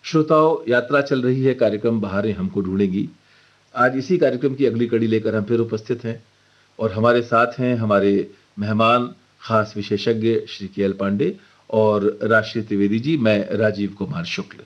श्रोताओं, यात्रा चल रही है कार्यक्रम बहारें हमको ढूंढेंगी। आज इसी कार्यक्रम की अगली कड़ी लेकर हम फिर उपस्थित हैं और हमारे साथ हैं हमारे मेहमान, खास विशेषज्ञ श्री के एल पांडे और राशि त्रिवेदी जी। मैं राजीव कुमार शुक्ल।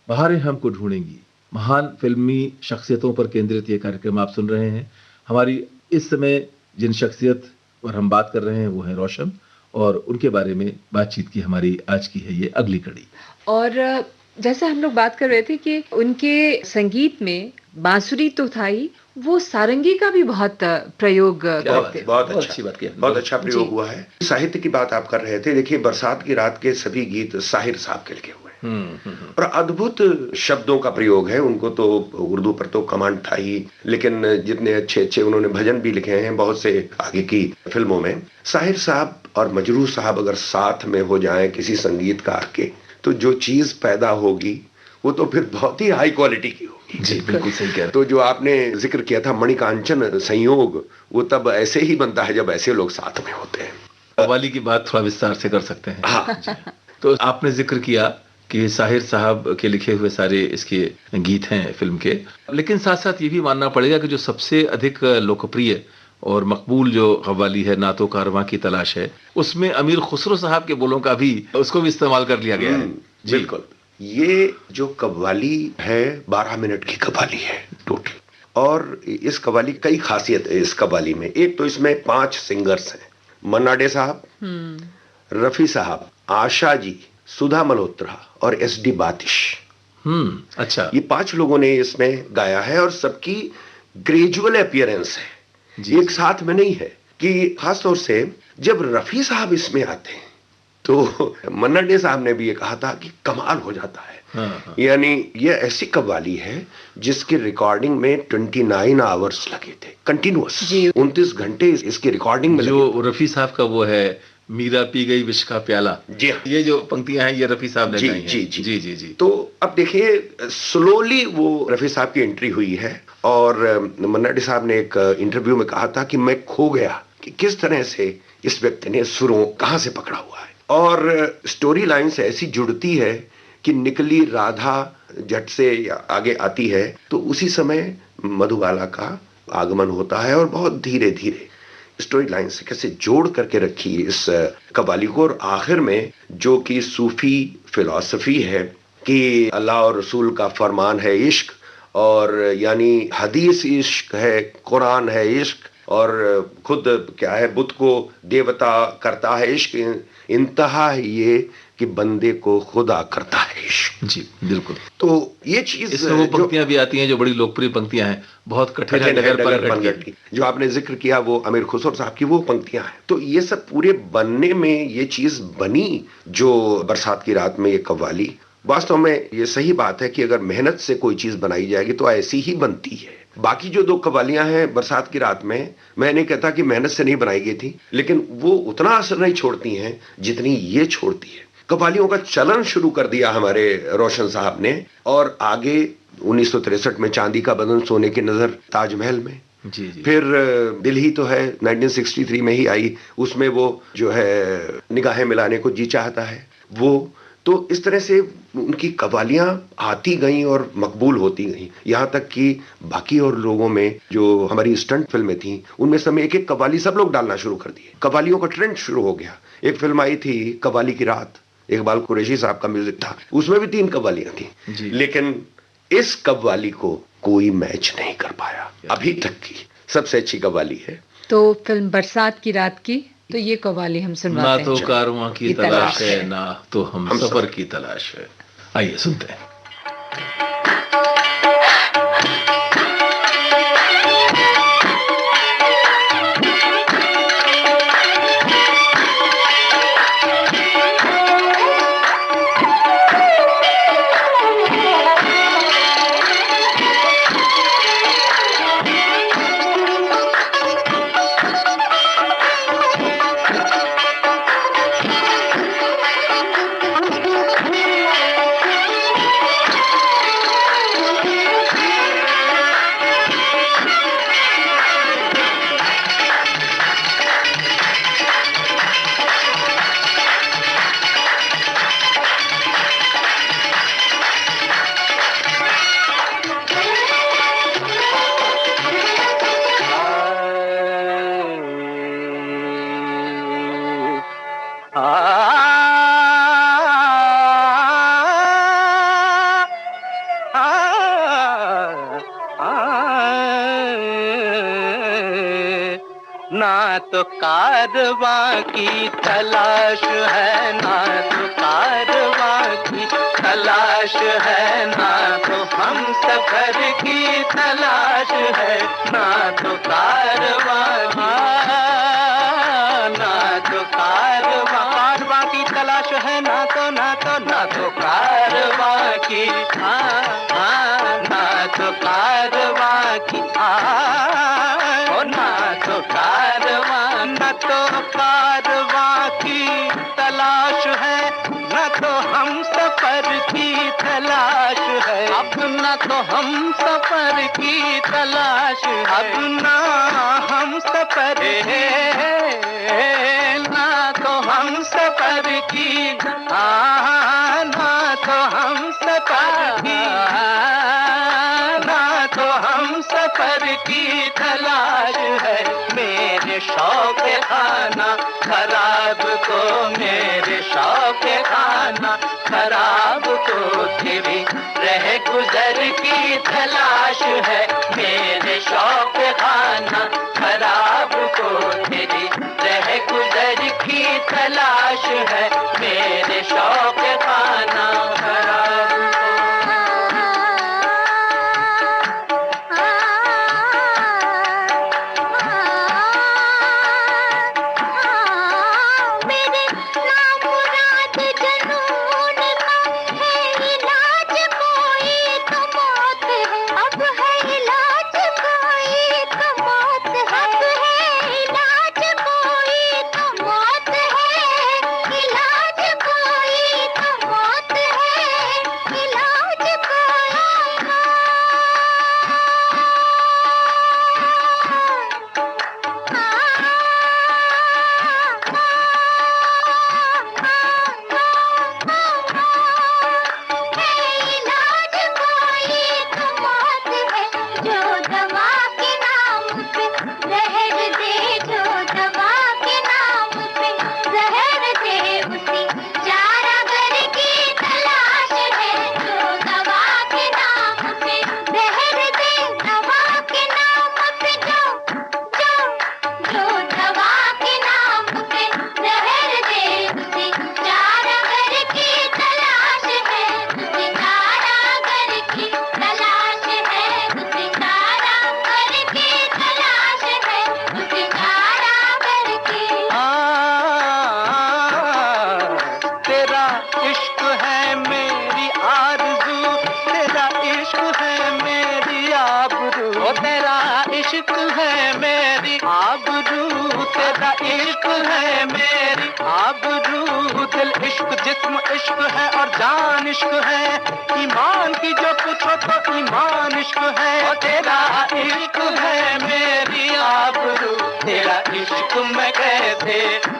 बहारें हमको ढूंढेंगी, महान फिल्मी शख्सियतों पर केंद्रित ये कार्यक्रम आप सुन रहे हैं। हमारी इस समय जिन शख्सियत पर हम बात कर रहे हैं वो है रोशन, और उनके बारे में बातचीत की हमारी आज की है ये अगली कड़ी। और जैसे हम लोग बात कर रहे थे कि उनके संगीत में बांसुरी तो था ही, वो सारंगी का भी बहुत प्रयोग करते। बहुत अच्छी बात की आपने। बहुत अच्छा प्रयोग हुआ है। साहित्य की बात आप कर रहे थे। देखिए, बरसात की रात के सभी गीत साहिर साहब के लिखे हुए हैं और अद्भुत शब्दों का प्रयोग है। उनको तो उर्दू पर तो कमांड था ही, लेकिन जितने अच्छे अच्छे उन्होंने भजन भी लिखे हैं बहुत से आगे की फिल्मों में। साहिर साहब और मजरूह साहब अगर साथ में हो जाएं किसी संगीतकार के, तो जो चीज पैदा होगी वो तो फिर बहुत ही हाई क्वालिटी की होगी। जी, बिल्कुल सही कह रहे हैं। तो जो आपने जिक्र किया था मणिकांचन संयोग, वो तब ऐसे ही बनता है जब ऐसे लोग साथ में होते हैं। कव्वाली की बात थोड़ा विस्तार से कर सकते हैं। हाँ। तो आपने जिक्र किया कि साहिर साहब के लिखे हुए सारे इसके गीत हैं फिल्म के, लेकिन साथ साथ ये भी मानना पड़ेगा कि जो सबसे अधिक लोकप्रिय और मकबूल जो कव्वाली है, ना तो कारवां की तलाश है, उसमें अमीर खुसरो साहब के बोलों का भी उसको भी इस्तेमाल कर लिया गया है। बिल्कुल। ये जो कव्वाली है 12 मिनट की कव्वाली है टोटल, और इस कव्वाली कई खासियत है इस कव्वाली में। एक तो इसमें 5 सिंगर्स हैं, मन्ना डे साहब, रफी साहब, आशा जी, सुधा मल्होत्रा और एस.डी. बातिश। अच्छा। ये 5 लोगों ने इसमें गाया है और सबकी ग्रेजुअल अपीयरेंस है, एक साथ में नहीं है। कि खासतौर से जब रफी साहब इसमें आते हैं तो मन्ना डे साहब ने भी ये कहा था कि कमाल हो जाता है। यानी ये ऐसी कव्वाली है जिसकी रिकॉर्डिंग में 29 आवर्स लगे थे कंटिन्यूअस, 29 घंटे इसकी रिकॉर्डिंग में जो रफी साहब का वो है, मीरा पी गई विष का प्याला। जी, ये जो पंक्तियां हैं ये रफी साहब ने गाई हैं। जी जी जी जी जी। तो अब देखिए, स्लोली वो रफी साहब की एंट्री हुई है और मन्ना डे साहब ने एक इंटरव्यू में कहा था कि मैं खो गया कि किस तरह से इस व्यक्ति ने सुरों कहां से पकड़ा हुआ है। और स्टोरी लाइन से ऐसी जुड़ती है कि निकली राधा जट से आगे आती है तो उसी समय मधुबाला का आगमन होता है और बहुत धीरे धीरे स्टोरी लाइन से कैसे जोड़ करके रखी इस कव्वाली को। और आखिर में जो कि सूफी फिलॉसफी है कि अल्लाह और रसूल का फरमान है इश्क, और यानी हदीस इश्क है, कुरान है इश्क, और खुद क्या है, बुद्ध को देवता करता है इश्क, इंतहा है ये कि बंदे को खुदा करता है इश्क। जी बिल्कुल। तो ये चीज, इसमें वो पंक्तियां भी आती हैं जो बड़ी लोकप्रिय पंक्तियां हैं, बहुत कठिन है डगर पर की, जो आपने जिक्र किया वो अमीर खुसरो साहब की वो पंक्तियां हैं। तो ये सब पूरे बनने में ये चीज बनी जो बरसात की रात में ये कव्वाली। वास्तव में ये सही बात है कि अगर मेहनत से कोई चीज बनाई जाएगी तो ऐसी ही बनती है। बाकी जो 2 कव्वालियां हैं बरसात की रात में, मैं नहीं कहता कि मेहनत से नहीं बनाई गई थी, लेकिन वो उतना असर नहीं छोड़ती हैं जितनी ये छोड़ती है। कव्वालियों का चलन शुरू कर दिया हमारे रोशन साहब ने, और आगे 1963 में चांदी का बदन सोने की नजर ताजमहल में, जी। फिर दिल ही तो है 1963 में ही आई, उसमें वो जो है निगाहें मिलाने को जी चाहता है वो। तो इस तरह से उनकी कव्वालियां आती गईं और मकबूल होती गईं, यहाँ तक कि बाकी और लोगों में जो हमारी स्टंट फिल्में थी उनमें समय एक एक कव्वाली सब लोग डालना शुरू कर दिए। कव्वालियों का ट्रेंड शुरू हो गया। एक फिल्म आई थी कव्वाली की रात, इकबाल कुरैशी साहब का म्यूजिक था, उसमें भी 3 कव्वालियां थी, लेकिन इस कव्वाली को कोई मैच नहीं कर पाया। अभी तक की सबसे अच्छी कव्वाली है। तो फिल्म बरसात की रात की तो ये कव्वाली हम सुनवाते हैं। ना तो कारवां की तलाश है, ना तो हम सफर की तलाश है। आइए सुनते हैं। तो कारवां की तलाश है, ना तो कारवां की तलाश है, ना तो हम सफर की तलाश है, ना तो कारवां की तलाश है, ना तो कारवां की, ना तो कारवां की, ना तो कारवां, ना तो कारवां की तलाश है, ना तो हम सफर की तलाश है, अब ना तो हम सफर की तलाश है, अब ना हम सफर ना तो हम सफर की, ना तो हम सफर की, ना तो हम सफर की तलाश है। मेरे शौक खाना खराब को, मेरे शौक खाना खराब को तेरी रह गुजर की तलाश है। मेरे शौक खाना खराब को तेरी रह गुजर की तलाश है। मेरे शौक खाना खराब को। जिस्म इश्क है और जान इश्क है। ईमान की जो पूछो तो ईमान इश्क है। और तेरा इश्क है मेरी आबरू, तेरा इश्क मैं कैसे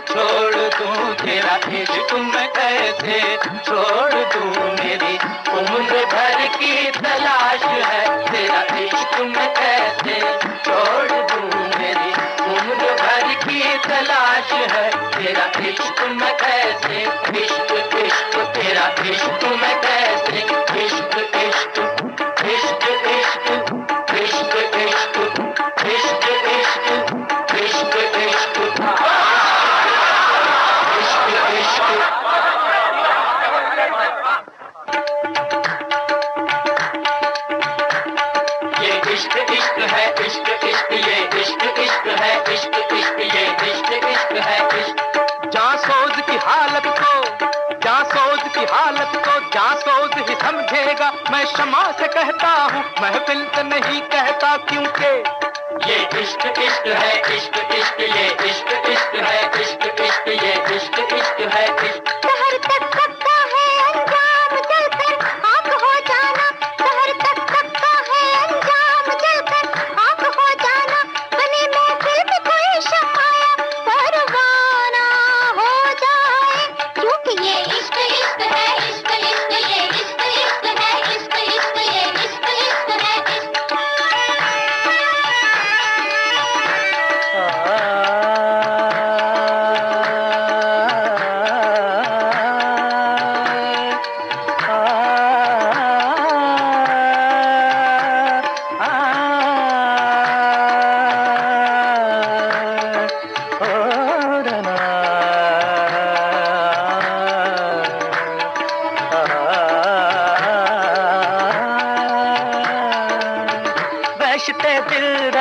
छोड़ दूं, तेरा इश्क मैं कैसे छोड़ दूं। मेरी उम्र भर की तलाश है, तेरा इश्क मैं कैसे छोड़ दूं। मेरी उम्र भर की तलाश है, तेरा इश्क मैं कैसे। इश्क इश्क तेरा इश्क मैं कैसे। इश्क इश्क इश्क इश्क इश्क इश्क इश्क इश्क इश्क इश्क ये इश्क इश्क है, इश्क इश्क ये इश्क इश्क है, इश्क इश्क ये इश्क इश्क है। इश्क जासूद की हालत को, जासूद की हालत को जासूद ही समझेगा। मैं शमा से कहता हूँ महफिल से नहीं कहता, क्योंकि ये इश्क इश्क है। इश्क इश्क ये इश्क इश्क है, इश्क इश्क ये इश्क इश्क है। शहर तक सकता है अंजाम जलकर आग हो जाना, शहर तक सकता है अंजाम जलकर आग हो जाना। बने महफिल में कोई शमाया परवाना हो जाए, क्योंकि ये इश्क इश्क है। इश्क इश्क ये इश्क इश्क है, इश्क इश्क ये इश्क इश्क है।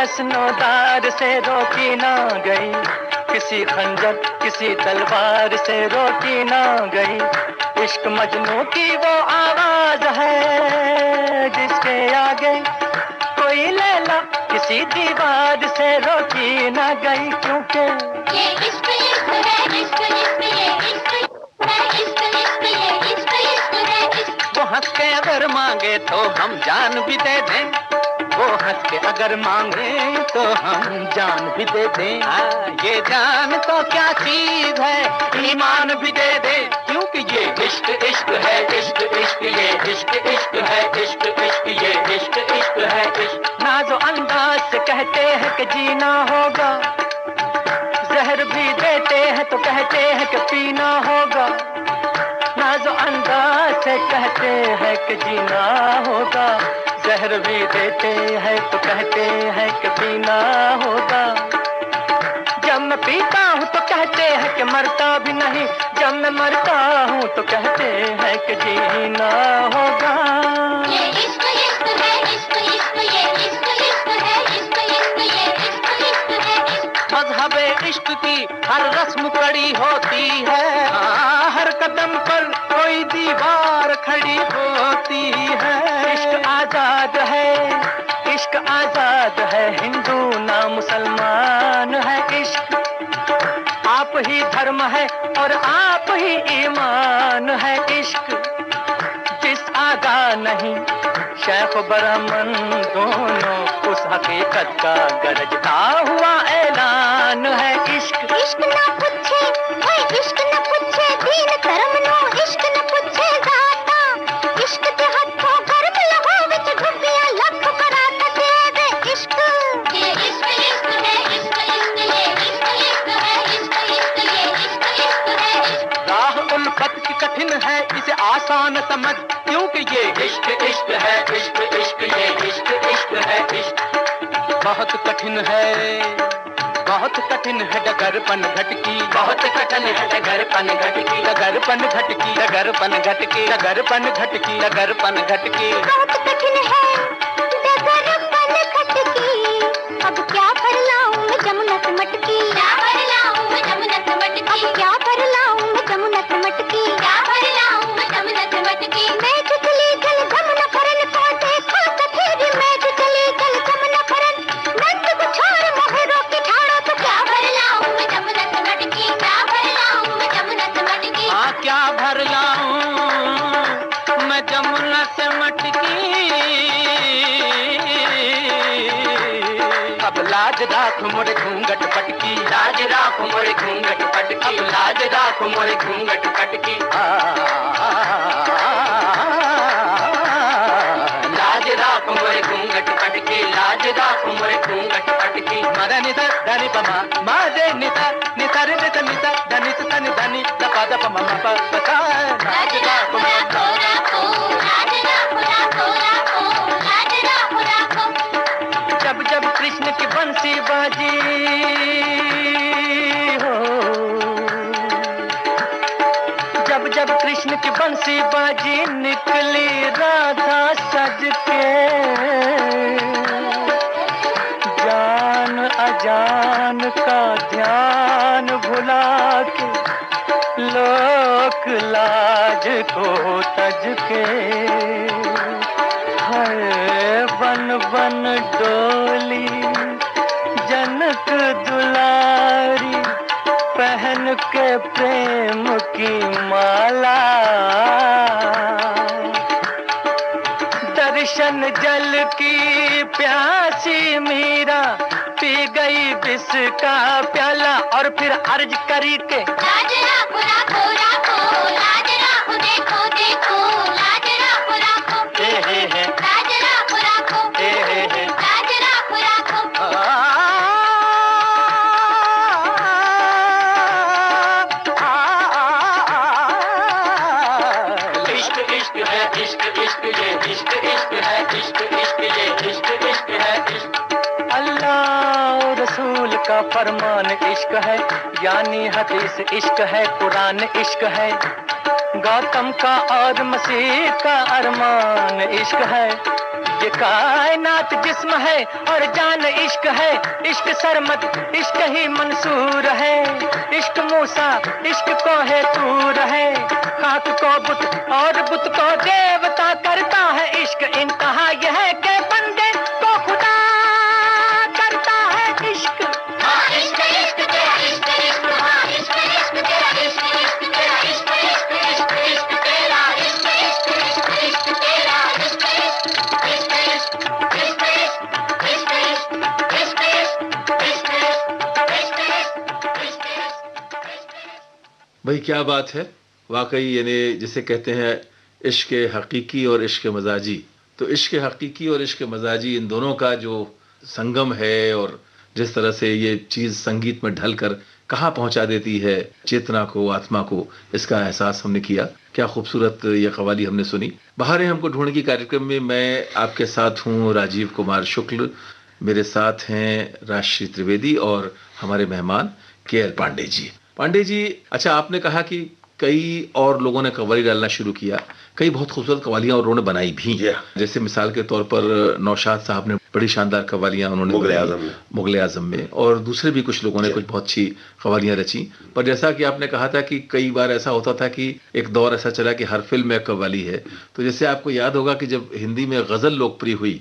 प्रश्नोत्तर से रोकी ना गई, किसी खंजर किसी तलवार से रोकी ना गई। इश्क मजनू की वो आवाज है जिसके आगे कोई लैला किसी दीवार से रोकी ना गई, क्योंकि ये इश्क इश्क है, इश्क इश्क ये इश्क है, इश्क इश्क ये इश्क इश्क है इश्क। वो हंस के अगर मांगे तो हम जान भी दे दें, वो हंस के अगर मांगे तो हम जान भी दे दें। ये जान तो क्या चीज है, ईमान भी दे दे, क्योंकि ये इश्क इश्क है, इश्क इश्क ये इश्क इश्क है, इश्क इश्क ये इश्क इश्क है इश्क। नाज़ो अंदाज से कहते हैं कि जीना होगा, जहर भी देते हैं तो कहते हैं कि पीना होगा। नाज़ो अंदाज से कहते हैं कि जीना होगा, जहर भी देते हैं तो कहते हैं कि पीना होगा। जब मैं पीता हूँ तो कहते हैं कि मरता भी नहीं, जब मैं मरता हूँ तो कहते हैं कि जीना होगा। ये इश्क इश्क है, इश्क इश्क ये इश्क इश्क है, इश्क इश्क ये इश्क इश्क है इश्क। मज़हबे इश्क की हर रस्म कड़ी होती है, हर कदम पर कोई दीवार खड़ी होती है। इश्क आजाद है, इश्क आजाद है, हिंदू ना मुसलमान है इश्क। आप ही धर्म है और आप ही ईमान है इश्क। जिस आगा नहीं शेख ब्राह्मण दोनों, उस हकीकत का गरजता हुआ ऐलान है इश्क। इश्क ना पूछे ओए इश्क ना पूछे दीन धर्म नो, इश्क ना पूछे जाता, इश्क दे हथों गर्म लहो विच डुबिया लख कराता देवे इश्क। ये इश्क इश्क है, इश्क इश्क ये इश्क इश्क है, इश्क इश्क ये इश्क इश्क है इश्क। राह उल्फत की कठिन है, इसे आसान समझ, क्योंकि ये इश्क इश्क है, इश्क इश्क ये इश्क इश्क है इश्क। बहुत कठिन है, बहुत कठिन है डगरपन घटकी, बहुत कठिन है डगरपन घटकी, डगरपन घटकी, डगरपन घटकी, डगरपन घटकी, डगरपन घटकी। बहुत कठिन है डगरपन खटकी, अब क्या भर लाऊं मैं जमुना की मटकी, क्या भर लाऊं मैं जमुना की मटकी, अब क्या भर लाऊं मैं जमुना की मटकी, क्या भर लाऊं मैं जमुना की मटकी। मैं चली चल जमुना फरन को देखो तो फिर मैं चली चल जमुना फरन, नंद को छोड़ मोहरों के ठाड़ो तो क्या भर लाऊं मैं जमुना की मटकी, क्या भर लाऊं मैं जमुना की मटकी। हाँ क्या भर लाऊं मैं जमुना से मटकी। अब लाज राख मोरे घूंघट पटकी, लाज राख मोरे घूंघट पटकी, लाज राख मोरे घूंघट पटकी। लाज राख मोरे घूंघट पटकी, लाज राख मोरे घूंघट पटकी। मद निध धनि पमा मादे निध निधर निध निध धनि धनि धनि दपा दप मम प पसा। लाज राखो राखो राखो, लाज राखो राखो राखो, लाज राखो राखो। जब जब कृष्ण की बंसी बाजी हो, जब जब कृष्ण की बंसी बाजी, निकली राधा सज के, जान अजान का ध्यान भुला के, लोक लाज को तज के, हर बन बन डोली जनक दुलारी, पहन के प्रेम की माला। दर्शन जल की प्यासी मीरा, पी गई विष का प्याला, और फिर अर्ज करी के लाज राखो राखो राखो, लाज राखो देखो देखो, लाज राखो राखो, लाज राखो राखो, लाज राखो राखो। इश्क इश्क है, इश्क इश्क ये इश्क इश्क है, इश्क इश्क ये इश्क इश्क है इश्क। अल्लाह रसूल का फरमान इश्क है, यानी हदीस इश्क है, कुरान इश्क है। गौतम का और मसीह का अरमान इश्क है, ये कायनात जिस्म है और जान इश्क है। इश्क सरमत इश्क ही मंसूर है, इश्क मूसा इश्क को है तूर है। खाक को बुत और बुत को देवता करता है इश्क। इंतहा यह है कि बंदे को खुदा करता है इश्क। इश्क इश्क तेरा इश्क इश्क, इश्क इश्क तेरा इश्क इश्क तेरा इश्क इश्क इश्क इश्क तेरा इश्क इश्क इश्क इश्क तेरा इश्क इश्क इश्क इश्क इश्क इश्क इश्क इश्क। भाई क्या बात है वाकई, यानी जिसे कहते हैं इश्क हकीकी और इश्क मजाजी। तो इश्क हकीकी और इश्क मजाजी इन दोनों का जो संगम है और जिस तरह से ये चीज़ संगीत में ढलकर कहाँ पहुंचा देती है चेतना को, आत्मा को, इसका एहसास हमने किया। क्या खूबसूरत ये कव्वाली हमने सुनी। बहारें हमको ढूंढने की कार्यक्रम में मैं आपके साथ हूँ राजीव कुमार शुक्ल, मेरे साथ हैं राजश्री त्रिवेदी और हमारे मेहमान के.एल. पांडे जी। पांडे जी, अच्छा आपने कहा कि कई और लोगों ने कव्वाली डालना शुरू किया, कई बहुत खूबसूरत कव्वालियां उन्होंने बनाई भी। जैसे मिसाल के तौर पर नौशाद साहब ने बड़ी शानदार कव्वालियां उन्होंने मुगल आजम में, और दूसरे भी कुछ लोगों ने कुछ बहुत अच्छी कव्वालियां रची। पर जैसा कि आपने कहा था कि कई बार ऐसा होता था कि एक दौर ऐसा चला कि हर फिल्म में एक कव्वाली है। तो जैसे आपको याद होगा कि जब हिंदी में गजल लोकप्रिय हुई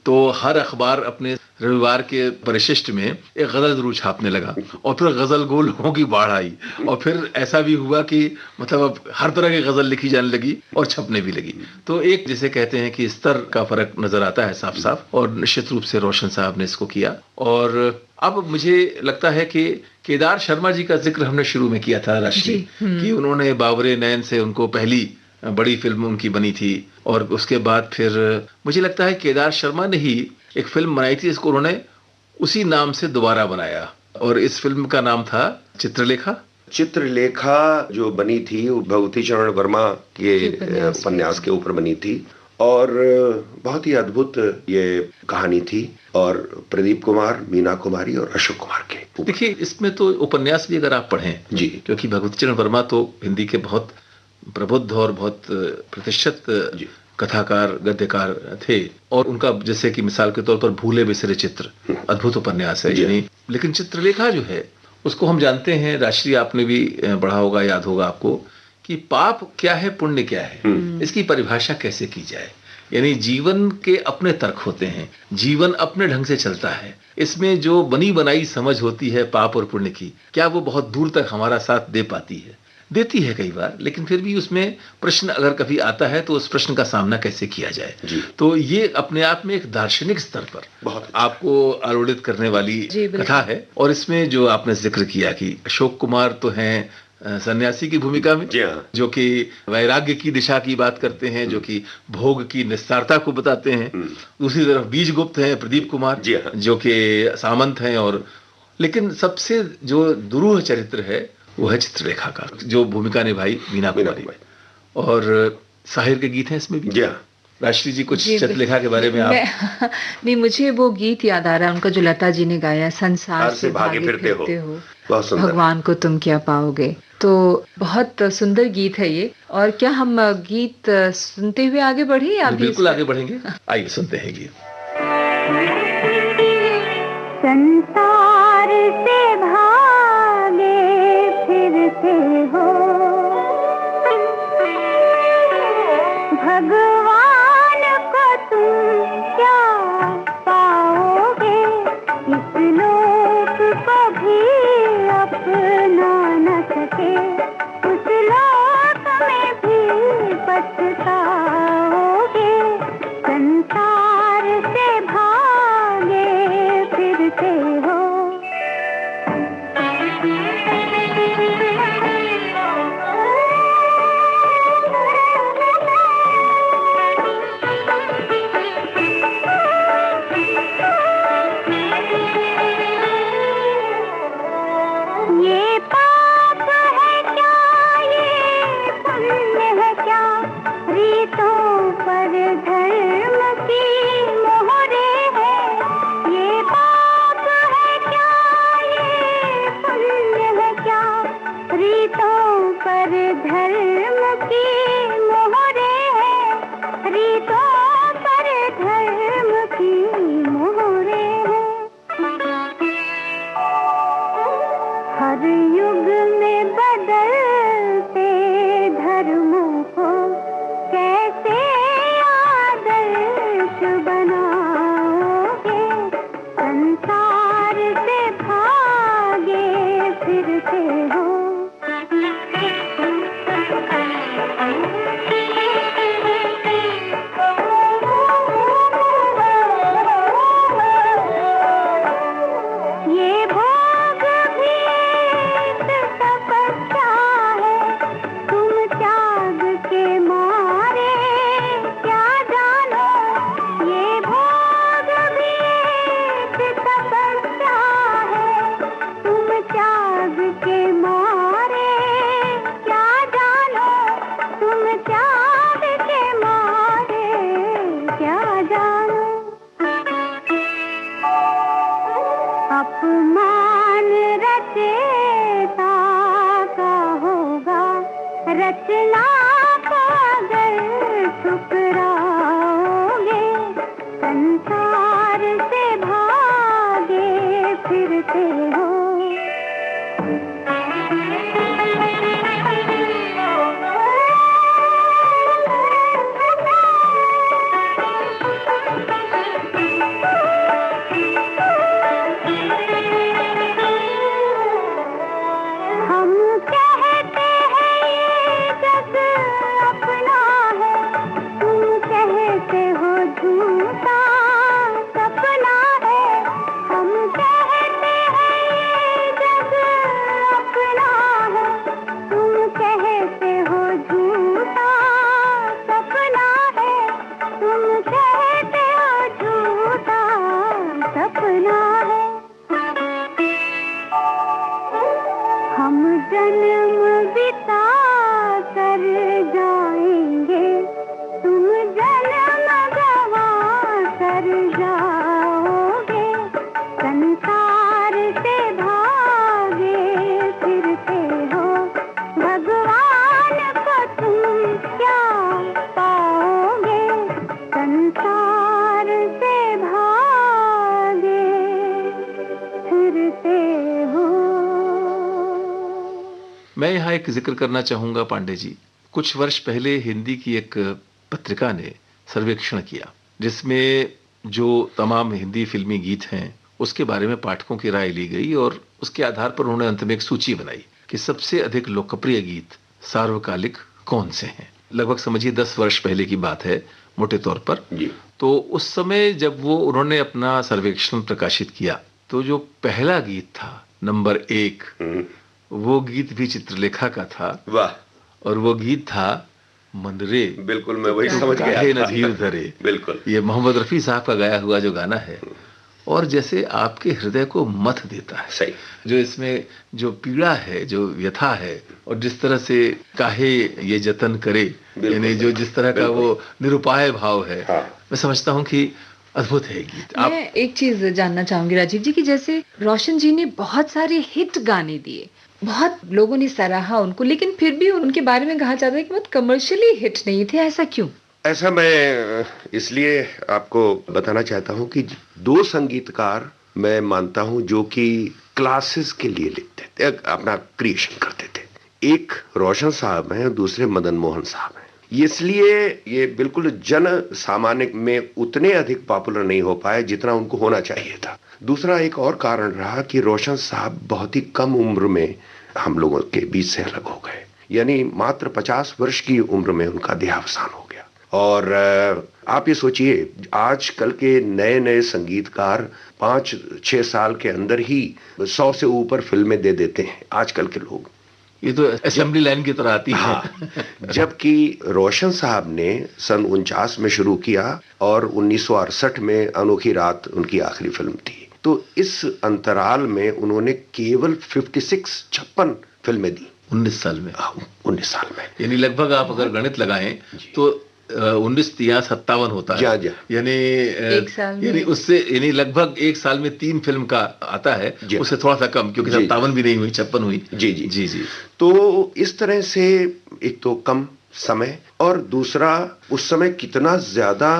तो हर अखबार अपने रविवार के परिशिष्ट में एक गजल जरूर छापने लगा, और फिर गजल गो लोगों की बाढ़ आई, और फिर ऐसा भी हुआ कि मतलब अब हर तरह की गजल लिखी जाने लगी और छपने भी लगी। तो एक जिसे कहते हैं कि स्तर का फर्क नजर आता है साफ साफ, और निश्चित रूप से रोशन साहब ने इसको किया। और अब मुझे लगता है कि केदार शर्मा जी का जिक्र हमने शुरू में किया था राष्ट्रीय, कि उन्होंने बाबरे नैन से उनको पहली बड़ी फिल्म उनकी बनी थी, और उसके बाद फिर मुझे लगता है केदार शर्मा ने ही एक फिल्म बनाई थी जिसको उन्होंने उसी नाम से दोबारा बनाया, और इस फिल्म का नाम था चित्रलेखा। चित्रलेखा जो बनी थी वो भगवती चरण वर्मा के उपन्यास के ऊपर बनी थी, और बहुत ही अद्भुत ये कहानी थी, और प्रदीप कुमार, मीना कुमारी और अशोक कुमार के। देखिए इसमें तो उपन्यास भी अगर आप पढ़ें जी, क्योंकि भगवती चरण वर्मा तो हिंदी के बहुत प्रबुद्ध और बहुत प्रतिष्ठित कथाकार गद्यकार थे, और उनका जैसे कि मिसाल के तौर पर भूले बिसरे चित्र अद्भुत उपन्यास है यानी। लेकिन चित्रलेखा जो है उसको हम जानते हैं, राष्ट्रीय आपने भी पढ़ा होगा, याद होगा आपको, कि पाप क्या है पुण्य क्या है, इसकी परिभाषा कैसे की जाए। यानी जीवन के अपने तर्क होते हैं, जीवन अपने ढंग से चलता है, इसमें जो बनी बनाई समझ होती है पाप और पुण्य की, क्या वो बहुत दूर तक हमारा साथ दे पाती है? देती है कई बार, लेकिन फिर भी उसमें प्रश्न अगर कभी आता है तो उस प्रश्न का सामना कैसे किया जाए। तो ये अपने आप में एक दार्शनिक स्तर पर बहुत आपको आरूढ़ित करने वाली कथा है। और इसमें जो आपने जिक्र किया कि अशोक कुमार तो हैं सन्यासी की भूमिका में, जो कि वैराग्य की दिशा की बात करते हैं, जो कि भोग की निस्तारता को बताते हैं। दूसरी तरफ बीजगुप्त हैं प्रदीप कुमार, जो कि सामंत हैं। और लेकिन सबसे जो दुरूह चरित्र है वो है चित्रलेखा का, जो भूमिका निभाई मीना कुमारी। और साहिर के गीत हैं इसमें भी। राष्ट्रीय जी कुछ चित्रलेखा के बारे में आप? नहीं, मुझे वो गीत याद आ रहा है उनका जो लता जी ने गाया, संसार से भागे फिरते हो भगवान को तुम क्या पाओगे। तो बहुत सुंदर गीत है ये। और क्या हम गीत सुनते हुए आगे बढ़े या बिल्कुल आगे बढ़ेंगे, आइए सुनते हैं गीत। संसार से भागे फिरते हो भगवान को तुम क्या पाओगे, इस लोक को भी अपना न सके, उस लोक में भी पछताओगे। संसार से भागे फिरते हो। मैं यहाँ एक जिक्र करना चाहूंगा पांडे जी, कुछ वर्ष पहले हिंदी की एक पत्रिका ने सर्वेक्षण किया जिसमें जो तमाम हिंदी फिल्मी गीत हैं उसके बारे में पाठकों की राय ली गई और उसके आधार पर उन्होंने अंत में एक सूची बनाई कि सबसे अधिक लोकप्रिय गीत सार्वकालिक कौन से हैं। लगभग समझिए 10 वर्ष पहले की बात है मोटे तौर पर जी। तो उस समय जब उन्होंने अपना सर्वेक्षण प्रकाशित किया तो जो पहला गीत था नंबर 1, वो गीत भी चित्रलेखा का था। वाह। और वो गीत था मनरे। बिल्कुल, मैं वही समझ गया काहे न धीर धरे। बिल्कुल, ये मोहम्मद रफी साहब का गाया हुआ जो गाना है और जैसे आपके हृदय को मथ देता है। सही। जो इसमें जो पीड़ा है, जो व्यथा है और जिस तरह से काहे ये जतन करे, यानी जो जिस तरह का वो निरुपाय भाव है, हाँ। मैं समझता हूँ कि अद्भुत है गीत। मैं एक चीज जानना चाहूंगी राजीव जी कि जैसे रोशन जी ने बहुत सारे हिट गाने दिए, बहुत लोगों ने सराहा उनको, लेकिन फिर भी उनके बारे में कहा जाता है कि बहुत कमर्शियली हिट नहीं थे, ऐसा क्यों? ऐसा मैं इसलिए आपको बताना चाहता हूं कि 2 संगीतकार मैं मानता हूं जो कि क्लासेस के लिए लिखते थे, अपना क्रिएशन करते थे। एक रोशन साहब हैं, दूसरे मदन मोहन साहब हैं। इसलिए ये बिल्कुल जन सामान्य में उतने अधिक पॉपुलर नहीं हो पाए जितना उनको होना चाहिए था। दूसरा एक और कारण रहा कि रोशन साहब बहुत ही कम उम्र में हम लोगों के बीच से अलग हो गए, यानी मात्र 50 वर्ष की उम्र में उनका देहावसान हो गया। और आप ये सोचिए आजकल के नए नए संगीतकार 5-6 साल के अंदर ही 100 से ऊपर फिल्में दे देते हैं आजकल के लोग। ये तो असेंबली लाइन की तरह आती है। हाँ, जबकि रोशन साहब ने सन 49 में शुरू किया और 1968 में अनोखी रात उनकी आखिरी फिल्म थी। तो इस अंतराल में उन्होंने केवल 56 फिल्में दी 19 साल में। 19 साल में, यानी लगभग आप अगर गणित लगाएं तो 19-53 होता है। यानी यानी उससे यानी लगभग एक साल में 3 फिल्म का आता है, उससे थोड़ा सा कम, क्योंकि 57 भी नहीं हुई, 56 हुई। जी जी जी जी। तो इस तरह से एक तो कम समय और दूसरा उस समय कितना ज्यादा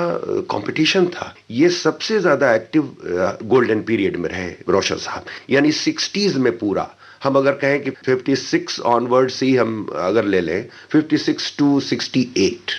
कंपटीशन था। ये सबसे ज्यादा एक्टिव गोल्डन पीरियड में रहे रोशन साहब, यानी 60s में पूरा। हम अगर कहें कि 56 ऑनवर्ड्स ही हम अगर ले लें, 56 to 68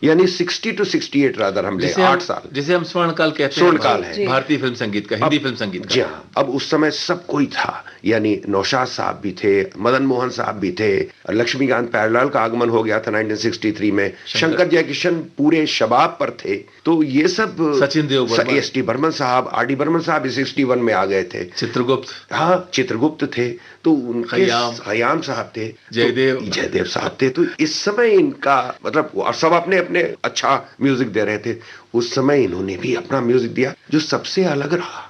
यानी 60 to 68 रादर हम ले 8 साल, जिसे हम स्वर्णकाल कहते हैं। स्वर्णकाल है भारतीय फिल्म संगीत का, हिंदी फिल्म संगीत का। जी हाँ, अब उस समय सब कोई था, यानी नौशाद साहब भी थे, मदन मोहन साहब भी थे, लक्ष्मीकांत प्यारेलाल का आगमन हो गया था 1963 में, शंकर जयकिशन पूरे शबाब पर थे। तो ये सब सचिन देव, एस.टी. बर्मन साहब, आर.डी. बर्मन साहब 61 में आ गए थे, चित्रगुप्त, हाँ चित्रगुप्त थे, तो उनके खयाम साहब थे, जयदेव साहब थे। तो इस समय इनका मतलब, और सब अपने अपने अच्छा म्यूजिक दे रहे थे। उस समय इन्होंने भी अपना म्यूजिक दिया जो सबसे अलग रहा,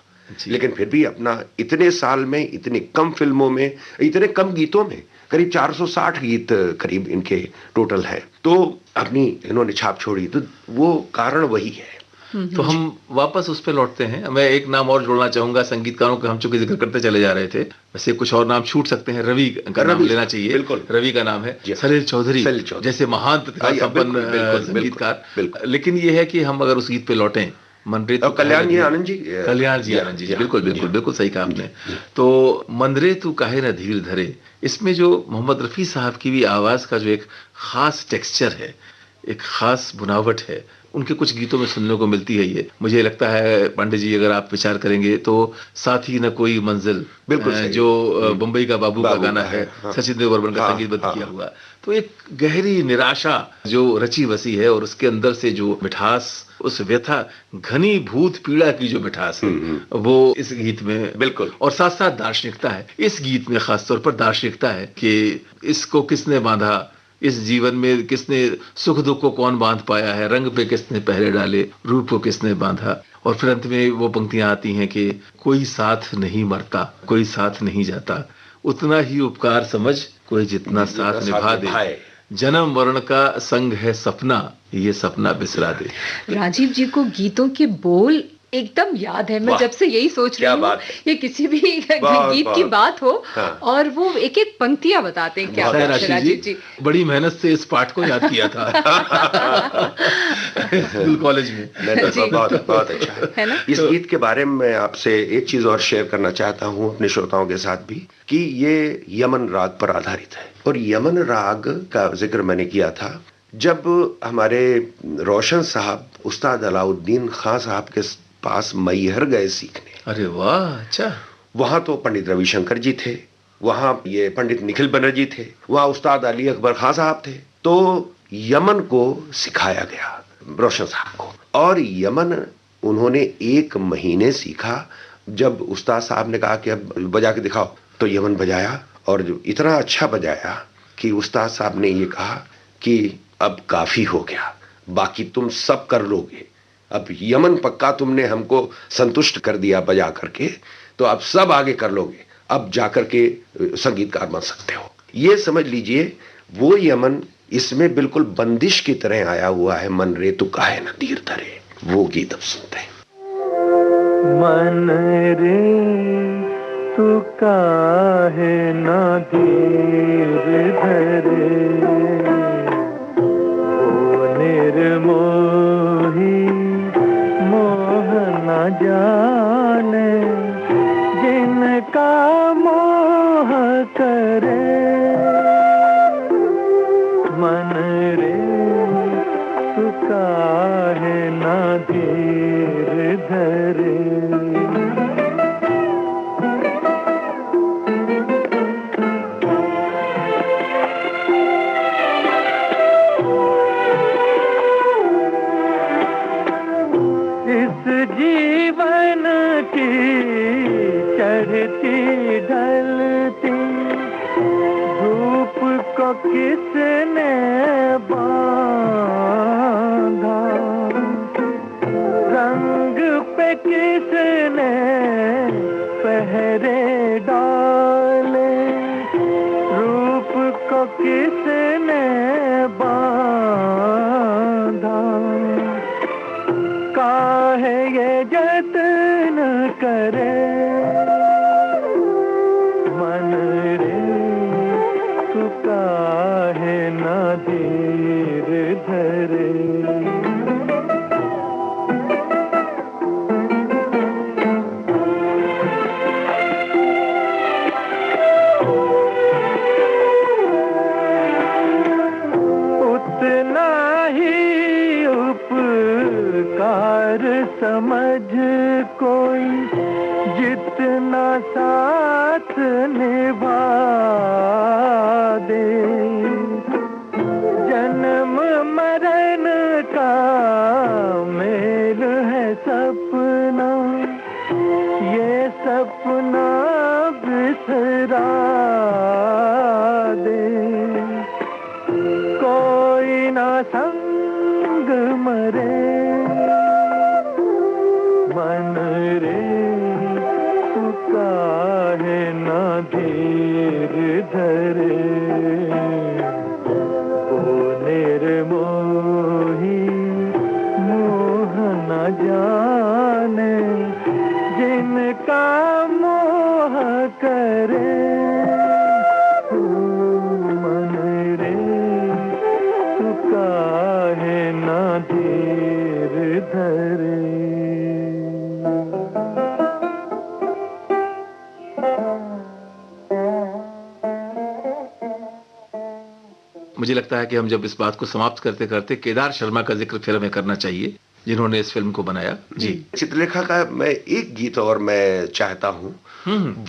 लेकिन फिर भी अपना इतने साल में, इतनी कम फिल्मों में, इतने कम गीतों में, करीब 460 गीत करीब इनके टोटल है, तो अपनी इन्होंने छाप छोड़ी। तो वो कारण वही है। तो हम वापस उस पे लौटते हैं। मैं एक नाम और जोड़ना चाहूंगा संगीतकारों का, हम चूंकि जिक्र करते चले जा रहे थे, वैसे कुछ और नाम छूट सकते हैं। रवि का नाम लेना चाहिए, बिल्कुल रवि का नाम है, सलील चौधरी जैसे महान संपन्न संगीतकार। लेकिन ये है कि हम अगर उस गीत पे लौटें, मनरे तू कल्याण जी आनंद जी, बिल्कुल सही कहा आपने। तो मनरे तू काहे न धीर धरे, इसमें जो मोहम्मद रफी साहब की भी आवाज का जो एक खास टेक्सचर है, एक खास बुनावट है, उनके कुछ गीतों में सुनने को मिलती है। ये मुझे लगता है पांडे जी, अगर आप विचार करेंगे तो साथ ही न कोई मंजिल, बिल्कुल जो बंबई का बाबू का गाना है, सचिन देव बर्मन का संगीतबद्ध किया हुआ, तो एक गहरी निराशा जो रची बसी है और उसके अंदर से जो मिठास, उस व्यथा, घनी भूत पीड़ा की जो मिठास है, वो इस गीत में बिल्कुल। और साथ साथ दार्शनिकता है इस गीत में, खासतौर पर दार्शनिकता है कि इसको किसने बांधा, इस जीवन में किसने, सुख दुख को कौन बांध पाया है, रंग पे किसने पहरे डाले, रूप को किसने बांधा। और फिर अंत में वो पंक्तियां आती हैं कि कोई साथ नहीं मरता, कोई साथ नहीं जाता, उतना ही उपकार समझ कोई जितना साथ निभा दे, जन्म मरण का संग है सपना, ये सपना बिसरा दे। राजीव जी को गीतों के बोल एकदम याद है। मैं जब से यही सोच रही हूँ ये किसी भी गीत की बात हो और वो एक एक पंक्तियां बताते हैं। क्या राशिद जी बड़ी मेहनत से इस पाठ को याद किया था स्कूल कॉलेज में। बहुत अच्छा है ना। इस गीत के बारे में आपसे एक चीज और शेयर करना चाहता हूँ अपने श्रोताओं के साथ भी, कि ये यमन राग पर आधारित है। और यमन राग का जिक्र मैंने किया था जब हमारे रोशन साहब उस्ताद अलाउद्दीन खां साहब के पास मैहर गए सीखने। अरे वाह, अच्छा। वहां तो पंडित रविशंकर जी थे, वहां ये पंडित निखिल बनर्जी थे, वहां उस्ताद अली अकबर खां साहब थे। तो यमन को सिखाया गया रोशन साहब को, और यमन उन्होंने 1 महीने सीखा। जब उस्ताद साहब ने कहा कि अब बजा के दिखाओ, तो यमन बजाया और जो इतना अच्छा बजाया कि उस्ताद साहब ने ये कहा कि अब काफी हो गया, बाकी तुम सब कर लोगे। अब यमन पक्का तुमने हमको संतुष्ट कर दिया बजा करके, तो अब सब आगे कर लोगे, अब जाकर के संगीतकार बन सकते हो। ये समझ लीजिए वो यमन इसमें बिल्कुल बंदिश की तरह आया हुआ है। मन रे तू काहे न धीर धरे, वो गीत अब सुनते हैं। मन रे तू काहे न धीर धरे, ओ निर्मोही मोह न जाने, जिनका मोह करे। मन रे तू काहे न धीर धरे। जीवन की चढ़ती ढलती धूप को किसने बांधा, रंग पे किसने पहरे डाले, रूप को किसने बांधा। काहे ये जतन करे, मन रे तू काहे न धीर धरे। उतना ही उपकार समझ कोई, जितना साथ निभा दे। जन्म मरण का मेल है सपना, ये सपना बिसरा दे। कोई ना संग मरे, मन रे तू काहे न धीर धरे। ओ निर्मोही मोह न जाने, जिनका मोह करे। मन रे तू काहे न धीर धरे। मुझे लगता है कि हम जब इस बात को समाप्त करते करते केदार शर्मा का जिक्र फिर हमें करना चाहिए, जिन्होंने इस फिल्म को बनाया। जी, चित्रलेखा का मैं एक गीत और मैं चाहता हूँ,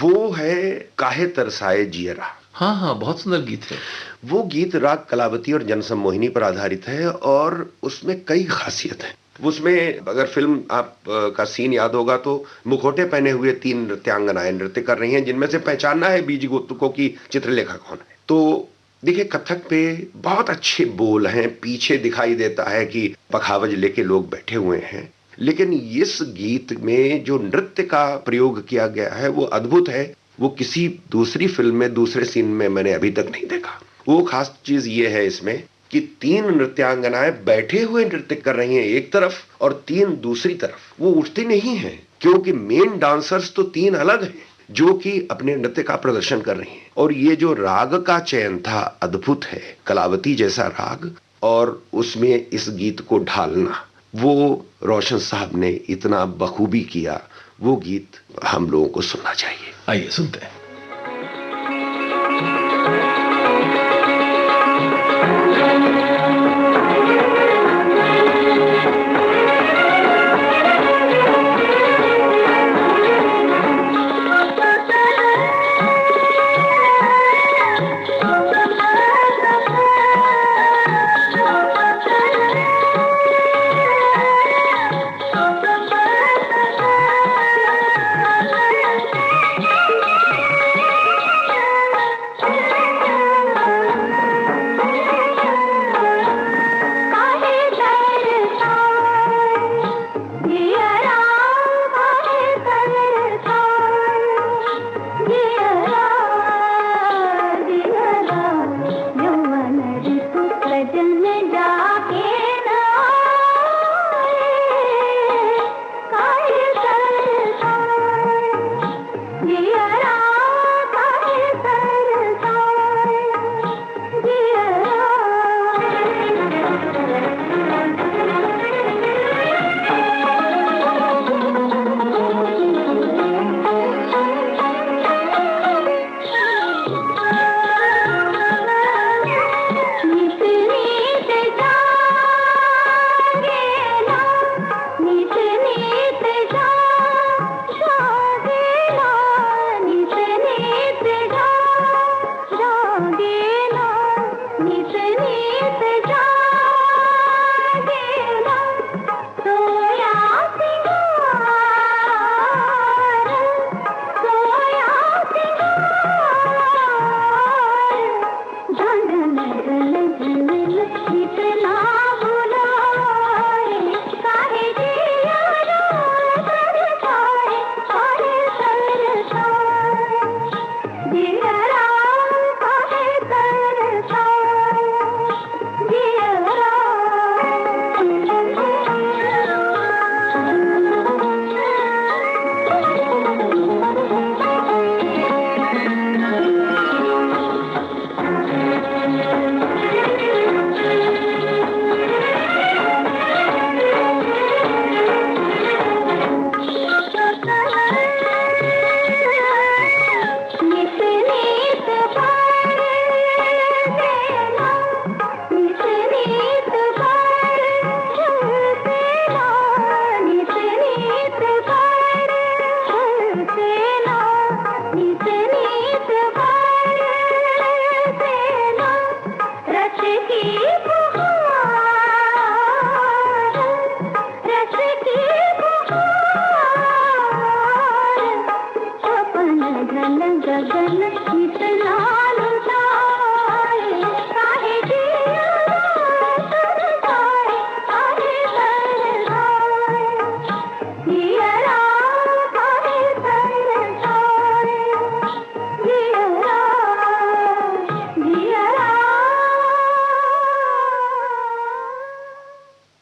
वो है काहे तरसाए जियरा। हाँ हाँ, बहुत सुंदर गीत है वो गीत। राग कलावती और जनसम मोहिनी पर आधारित है और उसमें कई खासियत है। उसमें अगर फिल्म आप का सीन याद होगा तो मुखौटे पहने हुए 3 नृत्यांगनाएं नृत्य कर रही हैं, जिनमें से पहचानना है बीजी गुप्तको की चित्रलेखा कौन है। तो देखिए कथक पे बहुत अच्छे बोल हैं, पीछे दिखाई देता है कि पखावज लेके लोग बैठे हुए हैं, लेकिन इस गीत में जो नृत्य का प्रयोग किया गया है वो अद्भुत है। वो किसी दूसरी फिल्म में दूसरे सीन में मैंने अभी तक नहीं देखा। वो खास चीज ये है इसमें कि 3 नृत्यांगनाएं बैठे हुए नृत्य कर रही हैं एक तरफ और 3 दूसरी तरफ, वो उठती नहीं हैं क्योंकि मेन डांसर्स तो 3 अलग हैं जो कि अपने नृत्य का प्रदर्शन कर रही हैं। और ये जो राग का चयन था अद्भुत है, कलावती जैसा राग, और उसमें इस गीत को ढालना वो रोशन साहब ने इतना बखूबी किया। वो गीत हम लोगों को सुनना चाहिए। आइए सुनते हैं।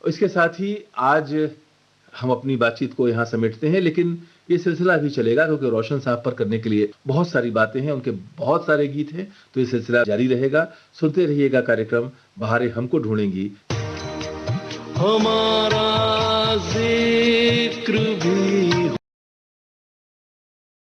इसके साथ ही आज हम अपनी बातचीत को यहाँ समेटते हैं, लेकिन ये सिलसिला भी चलेगा क्योंकि रोशन साहब पर करने के लिए बहुत सारी बातें हैं, उनके बहुत सारे गीत हैं, तो ये सिलसिला जारी रहेगा। सुनते रहिएगा कार्यक्रम बहारें हमको ढूंढेंगी। हमारा जिक्र भी